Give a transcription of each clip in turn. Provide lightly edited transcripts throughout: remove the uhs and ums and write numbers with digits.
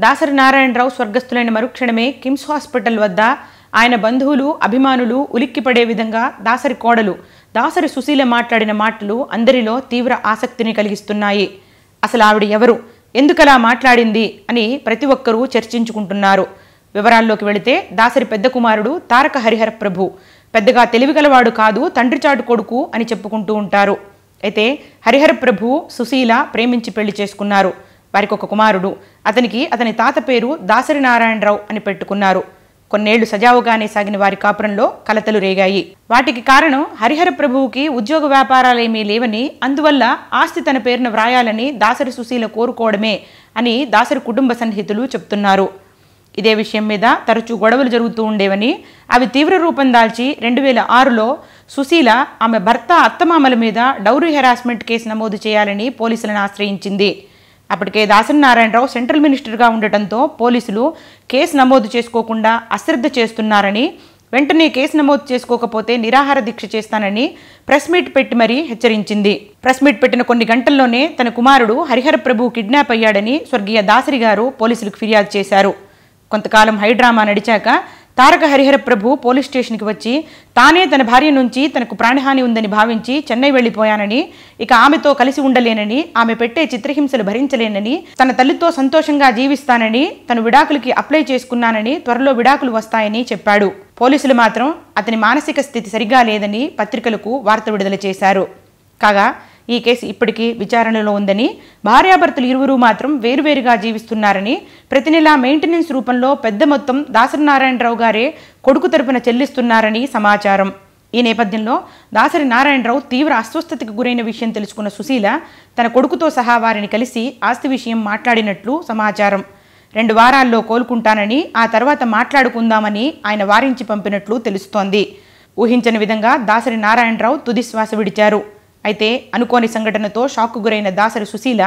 దాసరి నారాయణరావు స్వర్గస్థులైన మరుక్షణమే కిమ్స్ హాస్పిటల్ వద్ద ఆయన బంధువులు అభిమానులు ఉలిక్కిపడే విధంగా దాసరి కోడలు దాసరి సుశీల మాట్లాడిన మాటలు అందరిలో తీవ్ర ఆసక్తిని కలిగిస్తున్నాయి. అసలు ఆవిడ ఎవరు, ఎందుకలా మాట్లాడింది అని ప్రతి ఒక్కరూ చర్చించుకుంటున్నారు. వివరాల్లోకి వెళితే దాసరి పెద్ద కుమారుడు తారక హరిహర ప్రభు పెద్దగా తెలివిగలవాడు కాదు, తండ్రి చాటు కొడుకు అని చెప్పుకుంటూ ఉంటారు. అయితే హరిహర ప్రభు సుశీల ప్రేమించి పెళ్లి చేసుకున్నారు. వారికి ఒక కుమారుడు. అతనికి అతని తాత పేరు దాసరి నారాయణరావు అని పెట్టుకున్నారు. కొన్నేళ్లు సజావుగానే సాగిన వారి కాపురంలో కలతలు రేగాయి. వాటికి కారణం హరిహర ప్రభువుకి ఉద్యోగ వ్యాపారాలేమీ లేవని, అందువల్ల ఆస్తి తన పేరున వ్రాయాలని దాసరి సుశీల కోరుకోవడమే అని దాసరి కుటుంబ సన్నిహితులు చెప్తున్నారు. ఇదే విషయం మీద తరచూ గొడవలు జరుగుతూ ఉండేవని, అవి తీవ్ర రూపం దాల్చి 2006లో సుశీల ఆమె భర్త అత్తమామల మీద డౌరీ హెరాస్మెంట్ కేసు నమోదు చేయాలని పోలీసులను ఆశ్రయించింది. అప్పటికే దాసరి నారాయణరావు సెంట్రల్ మినిస్టర్గా ఉండటంతో పోలీసులు కేసు నమోదు చేసుకోకుండా అశ్రద్ధ చేస్తున్నారని, వెంటనే కేసు నమోదు చేసుకోకపోతే నిరాహార దీక్ష చేస్తానని ప్రెస్ మీట్ పెట్టి మరీ హెచ్చరించింది. ప్రెస్ మీట్ పెట్టిన కొన్ని గంటల్లోనే తన కుమారుడు హరిహర ప్రభు కిడ్నాప్ అయ్యాడని స్వర్గీయ దాసరి గారు పోలీసులకు ఫిర్యాదు చేశారు. కొంతకాలం హైడ్రామా నడిచాక తారక హరిహర ప్రభు పోలీస్ స్టేషన్కి వచ్చి తానే తన భార్య నుంచి తనకు ప్రాణహాని ఉందని భావించి చెన్నై వెళ్లిపోయానని, ఇక ఆమెతో కలిసి ఉండలేనని, ఆమె పెట్టే చిత్రహింసలు భరించలేనని, తన తల్లితో సంతోషంగా జీవిస్తానని, తను విడాకులకి అప్లై చేసుకున్నానని, త్వరలో విడాకులు వస్తాయని చెప్పాడు. పోలీసులు మాత్రం అతని మానసిక స్థితి సరిగా లేదని పత్రికలకు వార్త విడుదల చేశారు. కాగా ఈ కేసు ఇప్పటికీ విచారణలో ఉందని, భార్యాభర్తలు ఇరువురు మాత్రం వేరువేరుగా జీవిస్తున్నారని, ప్రతి నెలా మెయింటెనెన్స్ రూపంలో పెద్ద మొత్తం దాసరి నారాయణరావు గారే కొడుకు తరపున చెల్లిస్తున్నారని సమాచారం. ఈ నేపథ్యంలో దాసరి నారాయణరావు తీవ్ర అస్వస్థతకు గురైన విషయం తెలుసుకున్న సుశీల తన కొడుకుతో సహా వారిని కలిసి ఆస్తి విషయం మాట్లాడినట్లు సమాచారం. 2 వారాల్లో కోలుకుంటానని, ఆ తర్వాత మాట్లాడుకుందామని ఆయన వారించి పంపినట్లు తెలుస్తోంది. ఊహించని విధంగా దాసరి నారాయణరావు తుది శ్వాస విడిచారు. అయితే అనుకోని సంఘటనతో షాక్కు గురైన దాసరి సుశీల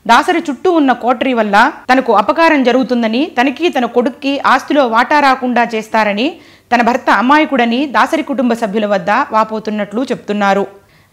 దాసరి చుట్టూ ఉన్న కోటరీ వల్ల తనకు అపకారం జరుగుతుందని, తనకి తన కొడుక్కి ఆస్తిలో వాటా రాకుండా చేస్తారని, తన భర్త అమాయకుడని దాసరి కుటుంబ సభ్యుల వద్ద వాపోతున్నట్లు చెప్తున్నారు.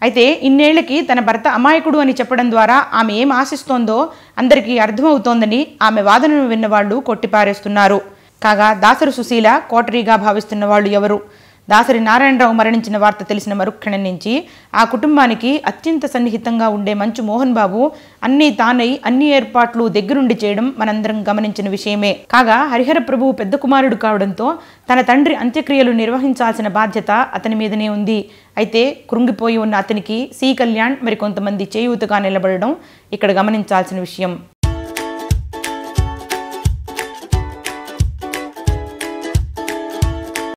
అయితే ఇన్నేళ్లకి తన భర్త అమాయకుడు అని చెప్పడం ద్వారా ఆమె ఏం ఆశిస్తోందో అందరికీ అర్థమవుతోందని ఆమె వాదనను విన్నవాళ్లు కొట్టిపారేస్తున్నారు. కాగా దాసరి సుశీల కోటరీగా భావిస్తున్న వాళ్ళు ఎవరు? దాసరి నారాయణరావు మరణించిన వార్త తెలిసిన మరుక్షణం నుంచి ఆ కుటుంబానికి అత్యంత సన్నిహితంగా ఉండే మంచు మోహన్ బాబు అన్నీ తానై అన్ని ఏర్పాట్లు దగ్గరుండి చేయడం మనందరం గమనించిన విషయమే. కాగా హరిహర ప్రభువు పెద్ద కుమారుడు కావడంతో తన తండ్రి అంత్యక్రియలు నిర్వహించాల్సిన బాధ్యత అతని మీదనే ఉంది. అయితే కృంగిపోయి ఉన్న అతనికి సి కళ్యాణ్ మరికొంతమంది చేయూతగా నిలబడడం ఇక్కడ గమనించాల్సిన విషయం.